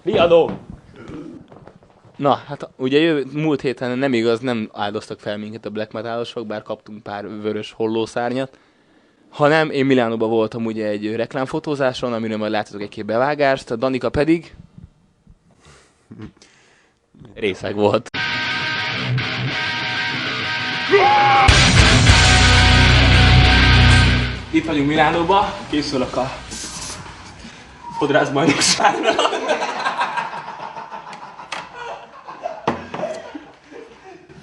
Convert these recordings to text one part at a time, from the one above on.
Riadó! Na, hát ugye múlt héten nem igaz, nem áldoztak fel minket a black metalosok, bár kaptunk pár vörös hollószárnyat, hanem én Milánóban voltam ugye egy reklámfotózáson, amiről majd láttatok egy-két bevágást, a Danika pedig részeg volt. Itt vagyunk Milánóban, készülök a fodrászbajnokságra.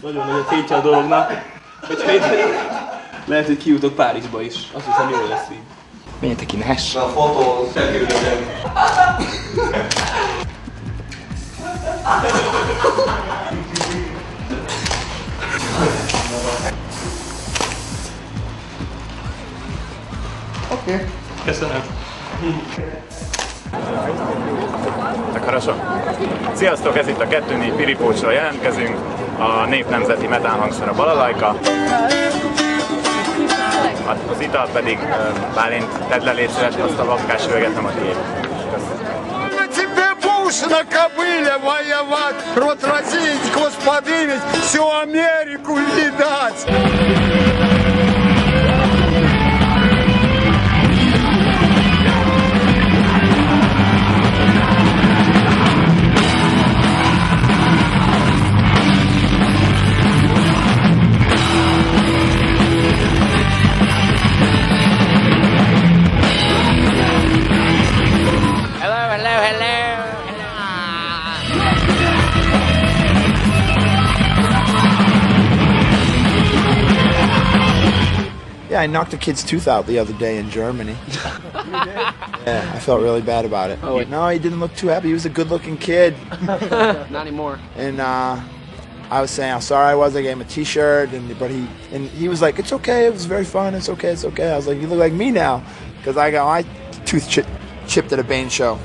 Nagyon nagy a tétje a dolognak. Hogyha itt lehet, hogy kijutok Párizsba is. Azt hiszem, jól lesz így. Menjetek innen, hess! A fotó szegülően. Oké. Köszönöm. Tak хорошо. Sziasztok, ez itt a 2-4 Piripócsról jelentkezünk. A nép nemzeti metálhangszer a balalajka. Az ital pedig Bálint, tedd le, légy szíves, azt a vakkás üveget, nem a tiéd. На кобыле воевать, рот разинить, господи, ведь всю Америку видать. Yeah, I knocked a kid's tooth out the other day in Germany. Yeah, I felt really bad about it. Oh, no, he didn't look too happy. He was a good-looking kid. Not anymore. And I was saying how sorry I was. I gave him a T-shirt, but he was like, "It's okay. It was very fun. It's okay. It's okay." I was like, "You look like me now," because I got my tooth chipped at a Bane show.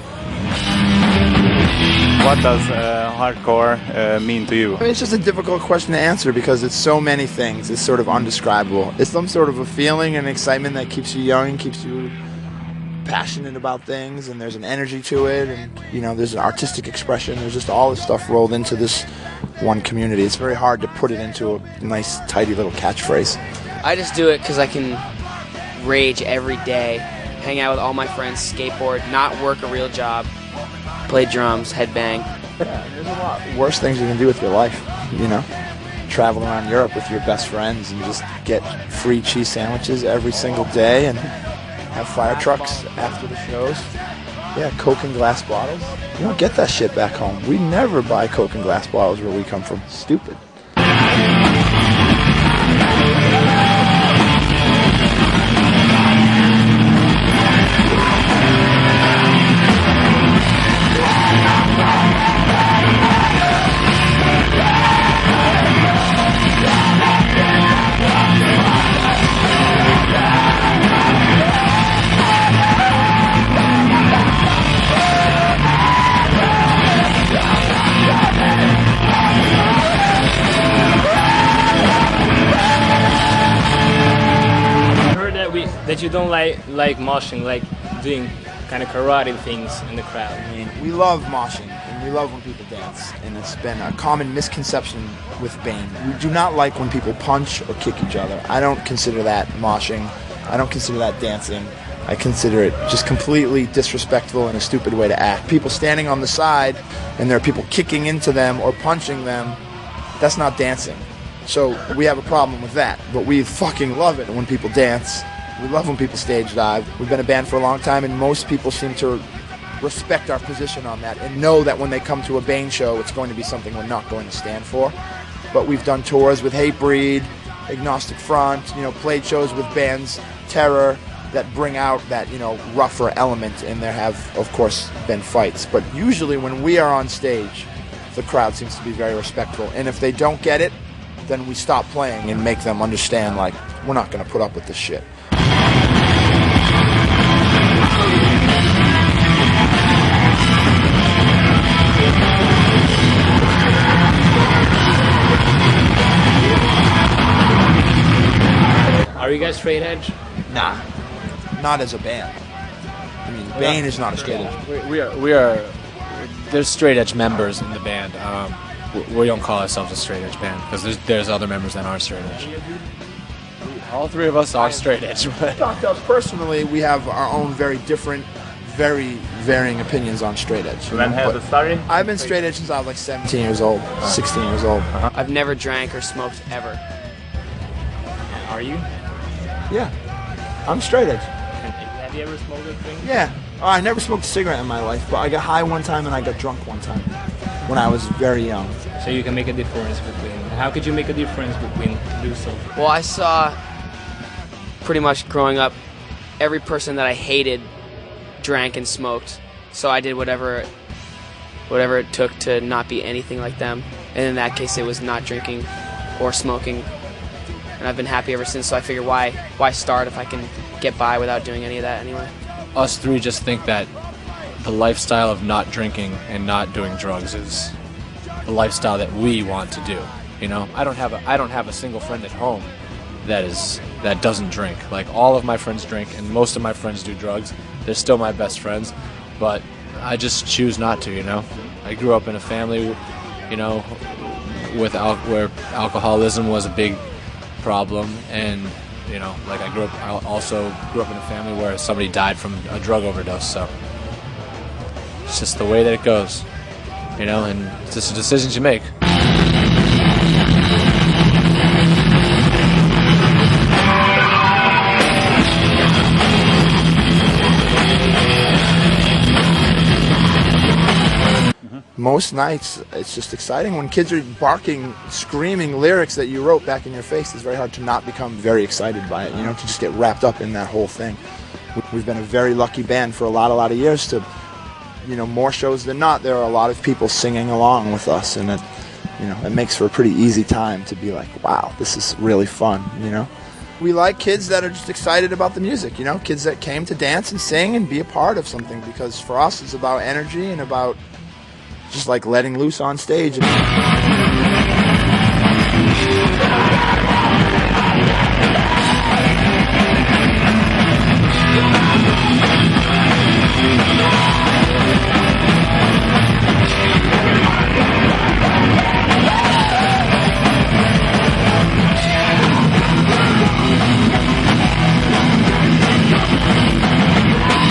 What does hardcore mean to you? I mean, it's just a difficult question to answer because it's so many things. It's sort of undescribable. It's some sort of a feeling and excitement that keeps you young and keeps you passionate about things, and there's an energy to it, and there's an artistic expression. There's just all this stuff rolled into this one community. It's very hard to put it into a nice, tidy little catchphrase. I just do it because I can rage every day, hang out with all my friends, skateboard, not work a real job, play drums, headbang. Yeah, there's a lot worse things you can do with your life, travel around Europe with your best friends and just get free cheese sandwiches every single day and have fire trucks after the shows. Yeah, Coke and glass bottles. You don't get that shit back home. We never buy Coke and glass bottles where we come from. Stupid. That you don't like moshing, like doing kind of karate things in the crowd. I mean, we love moshing, and we love when people dance, and it's been a common misconception with Bane. We do not like when people punch or kick each other. I don't consider that moshing. I don't consider that dancing. I consider it just completely disrespectful and a stupid way to act. People standing on the side, and there are people kicking into them or punching them, that's not dancing. So we have a problem with that, but we fucking love it when people dance. We love when people stage dive. We've been a band for a long time, and most people seem to respect our position on that and know that when they come to a Bane show, it's going to be something we're not going to stand for. But we've done tours with Hatebreed, Agnostic Front, played shows with bands, Terror, that bring out that, rougher element, and there have, of course, been fights. But usually when we are on stage, the crowd seems to be very respectful. And if they don't get it, then we stop playing and make them understand, like, we're not going to put up with this shit. Are you guys straight edge? Nah, not as a band. I mean, Bane is not a straight edge. We are there's straight edge members in the band. We don't call ourselves a straight edge band because there's other members that aren't straight edge. All three of us are straight edge. But Talk to us personally. We have our own very different, very varying opinions on straight edge. When has it started? I've been straight edge since I was like 17 years old, 16 years old. I've never drank or smoked ever. are you? Yeah, I'm straight edge. Have you ever smoked a drink? Yeah. Oh, I never smoked a cigarette in my life, but I got high one time and I got drunk one time when I was very young. So you can make a difference between. How could you make a difference between loose or? Well, I saw pretty much growing up, every person that I hated drank and smoked. So I did whatever it took to not be anything like them. And in that case, it was not drinking or smoking. And I've been happy ever since. So I figure why start if I can get by without doing any of that anyway. Us three just think that the lifestyle of not drinking and not doing drugs is the lifestyle that we want to do. You know, I don't have a single friend at home that doesn't drink. Like, all of my friends drink, and most of my friends do drugs. They're still my best friends, but I just choose not to. You know, I grew up in a family, you know, where alcoholism was a big problem, and you know, like I also grew up in a family where somebody died from a drug overdose. So it's just the way that it goes, you know, and it's just the decisions you make. Most nights, it's just exciting. When kids are barking, screaming lyrics that you wrote back in your face, it's very hard to not become very excited by it, you know, to just get wrapped up in that whole thing. We've been a very lucky band for a lot of years to, you know, more shows than not, there are a lot of people singing along with us, and it, you know, it makes for a pretty easy time to be like, wow, this is really fun, you know. We like kids that are just excited about the music, you know, kids that came to dance and sing and be a part of something, because for us it's about energy and about just like letting loose on stage.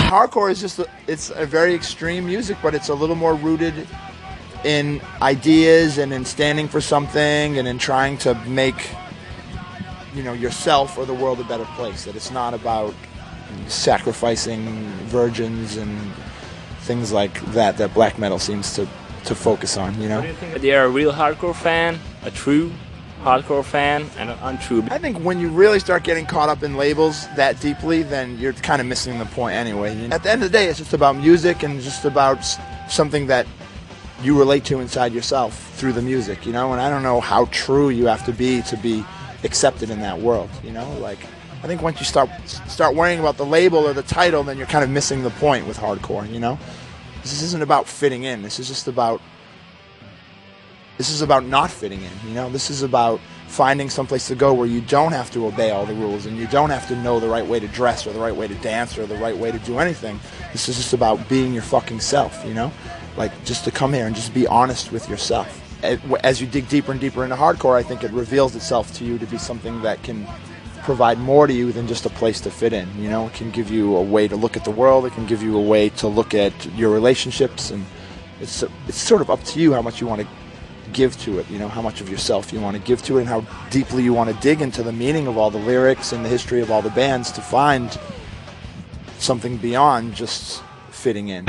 Hardcore is just it's a very extreme music, but it's a little more rooted in ideas and in standing for something and in trying to make, you know, yourself or the world a better place. That it's not about sacrificing virgins and things like that black metal seems to focus on, you know. Do you think that they're a real hardcore fan, a true hardcore fan, and an untrue? I think when you really start getting caught up in labels that deeply, then you're kind of missing the point anyway. You know? At the end of the day, it's just about music and just about something that you relate to inside yourself through the music, you know. And I don't know how true you have to be accepted in that world, you know. Like, I think once you start worrying about the label or the title, then you're kind of missing the point with hardcore, you know. This isn't about fitting in. This is about not fitting in, you know. This is about finding someplace to go where you don't have to obey all the rules and you don't have to know the right way to dress or the right way to dance or the right way to do anything. This is just about being your fucking self, you know. Like, just to come here and just be honest with yourself. As you dig deeper and deeper into hardcore, I think it reveals itself to you to be something that can provide more to you than just a place to fit in, you know. It can give you a way to look at the world, it can give you a way to look at your relationships, and it's sort of up to you how much you want to give to it, you know, how much of yourself you want to give to it and how deeply you want to dig into the meaning of all the lyrics and the history of all the bands to find something beyond just fitting in.